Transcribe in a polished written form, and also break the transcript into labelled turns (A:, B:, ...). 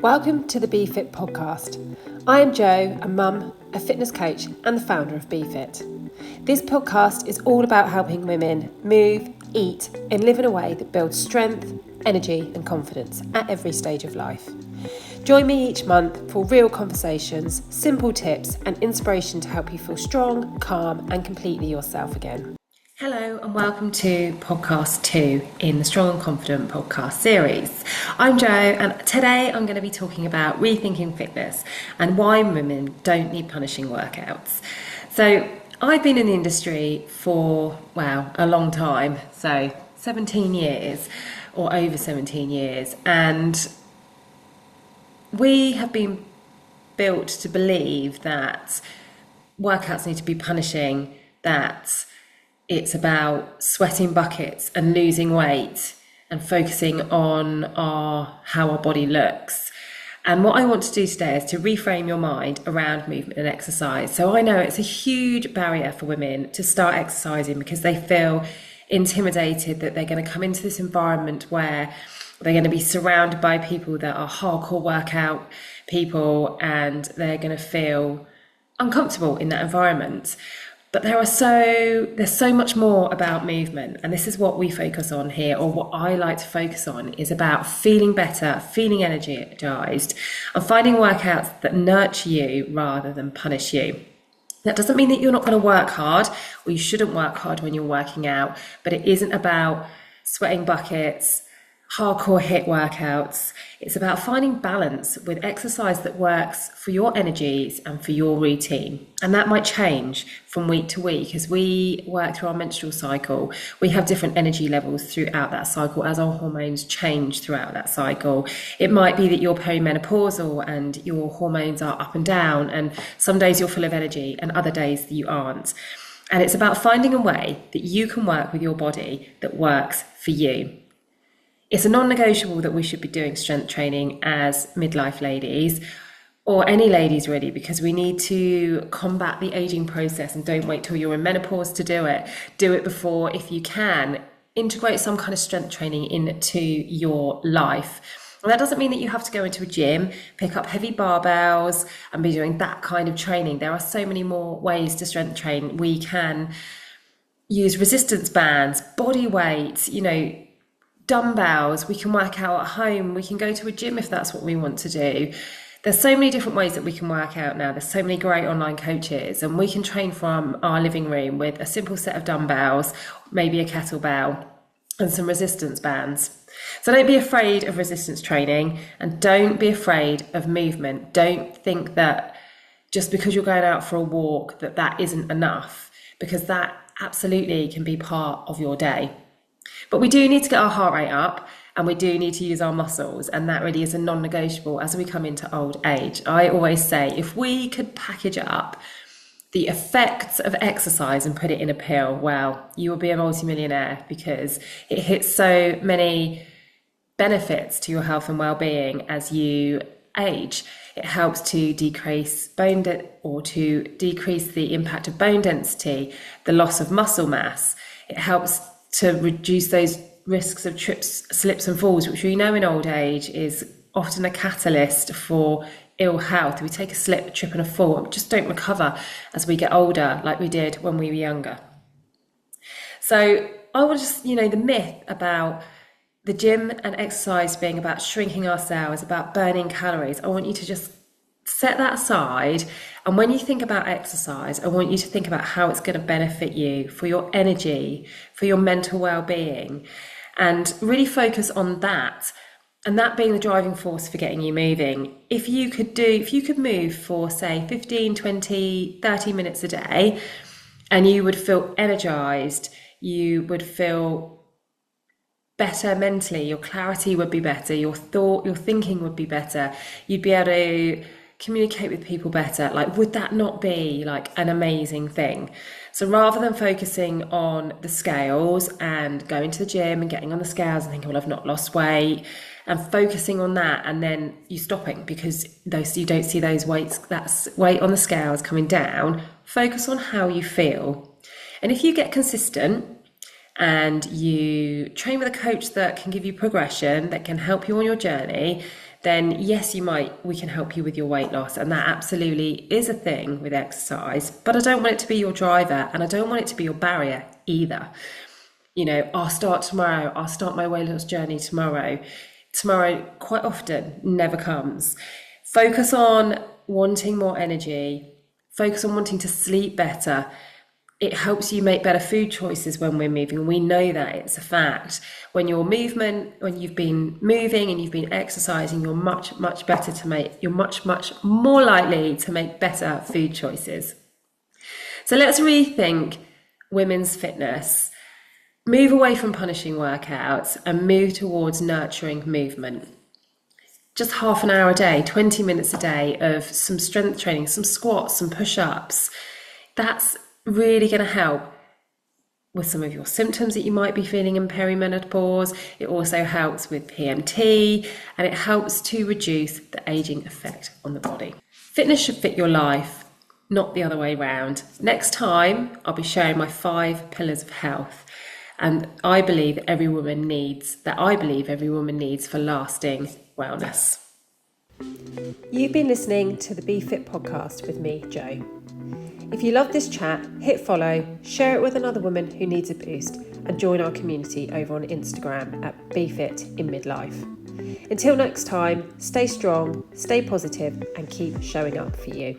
A: Welcome to the BeFit podcast. I am Jo, a mum, a fitness coach and the founder of BeFit. This podcast is all about helping women move, eat and live in a way that builds strength, energy and confidence at every stage of life. Join me each month for real conversations, simple tips and inspiration to help you feel strong, calm and completely yourself again. Hello and welcome to podcast 2 in the Strong and Confident podcast series. I'm Jo and today I'm going to be talking about rethinking fitness and why women don't need punishing workouts. So I've been in the industry for, a long time, so 17 years or over 17 years, and we have been built to believe that workouts need to be punishing, that it's about sweating buckets and losing weight and focusing on how our body looks. And what I want to do today is to reframe your mind around movement and exercise. So I know it's a huge barrier for women to start exercising because they feel intimidated that they're going to come into this environment where they're going to be surrounded by people that are hardcore workout people and they're going to feel uncomfortable in that environment. But there's so much more about movement, and this is what we focus on here, or what I like to focus on, is about feeling better, feeling energized, and finding workouts that nurture you rather than punish you. That doesn't mean that you're not going to work hard, or you shouldn't work hard when you're working out, but it isn't about sweating buckets, hardcore HIIT workouts. It's about finding balance with exercise that works for your energies and for your routine. And that might change from week to week. As we work through our menstrual cycle, we have different energy levels throughout that cycle as our hormones change throughout that cycle. It might be that you're perimenopausal and your hormones are up and down, and some days you're full of energy and other days you aren't. And it's about finding a way that you can work with your body that works for you. It's a non-negotiable that we should be doing strength training as midlife ladies, or any ladies really, because we need to combat the aging process and don't wait till you're in menopause to do it. Do it before if you can. Integrate some kind of strength training into your life. And that doesn't mean that you have to go into a gym, pick up heavy barbells and be doing that kind of training. There are so many more ways to strength train. We can use resistance bands, body weight, dumbbells. We can work out at home. We can go to a gym if that's what we want to do. There's so many different ways that we can work out now. There's so many great online coaches, and we can train from our living room with a simple set of dumbbells, maybe a kettlebell and some resistance bands. So don't be afraid of resistance training, and don't be afraid of movement. Don't think that just because you're going out for a walk that isn't enough, because that absolutely can be part of your day. But we do need to get our heart rate up, and we do need to use our muscles, and that really is a non-negotiable as we come into old age. I always say, if we could package up the effects of exercise and put it in a pill, well, you will be a multimillionaire, because it hits so many benefits to your health and well-being as you age. It helps to decrease to decrease the impact of bone density, the loss of muscle mass. It helps to reduce those risks of trips, slips and falls, which we know in old age is often a catalyst for ill health. We take a slip, a trip and a fall and just don't recover as we get older like we did when we were younger. So I want to just, the myth about the gym and exercise being about shrinking our cells, about burning calories, I want you to just set that aside. And when you think about exercise, I want you to think about how it's going to benefit you for your energy, for your mental well-being, and really focus on that. And that being the driving force for getting you moving. If you could move for say 15, 20, 30 minutes a day, and you would feel energized, you would feel better mentally, your clarity would be better, your thinking would be better, you'd be able to communicate with people better. Would that not be an amazing thing? So rather than focusing on the scales and going to the gym and getting on the scales and thinking, well, I've not lost weight, and focusing on that and then you stopping because you don't see those that weight on the scales coming down, focus on how you feel. And if you get consistent and you train with a coach that can give you progression, that can help you on your journey, then yes, we can help you with your weight loss. And that absolutely is a thing with exercise, but I don't want it to be your driver, and I don't want it to be your barrier either. I'll start tomorrow, I'll start my weight loss journey tomorrow. Tomorrow quite often never comes. Focus on wanting more energy, focus on wanting to sleep better. It helps you make better food choices when we're moving. We know that, it's a fact. When you've been moving and you've been exercising, you're much more likely to make better food choices. So let's rethink women's fitness. Move away from punishing workouts and move towards nurturing movement. Just half an hour a day, 20 minutes a day of some strength training, some squats, some push-ups. That's really going to help with some of your symptoms that you might be feeling in perimenopause. It also helps with PMT, and it helps to reduce the aging effect on the body. Fitness should fit your life, not the other way around. Next time, I'll be sharing my 5 pillars of health, and I believe every woman needs for lasting wellness. You've been listening to the Be Fit podcast with me, Jo. If you love this chat, hit follow, share it with another woman who needs a boost, and join our community over on Instagram at BeFit in Midlife. Until next time, stay strong, stay positive, and keep showing up for you.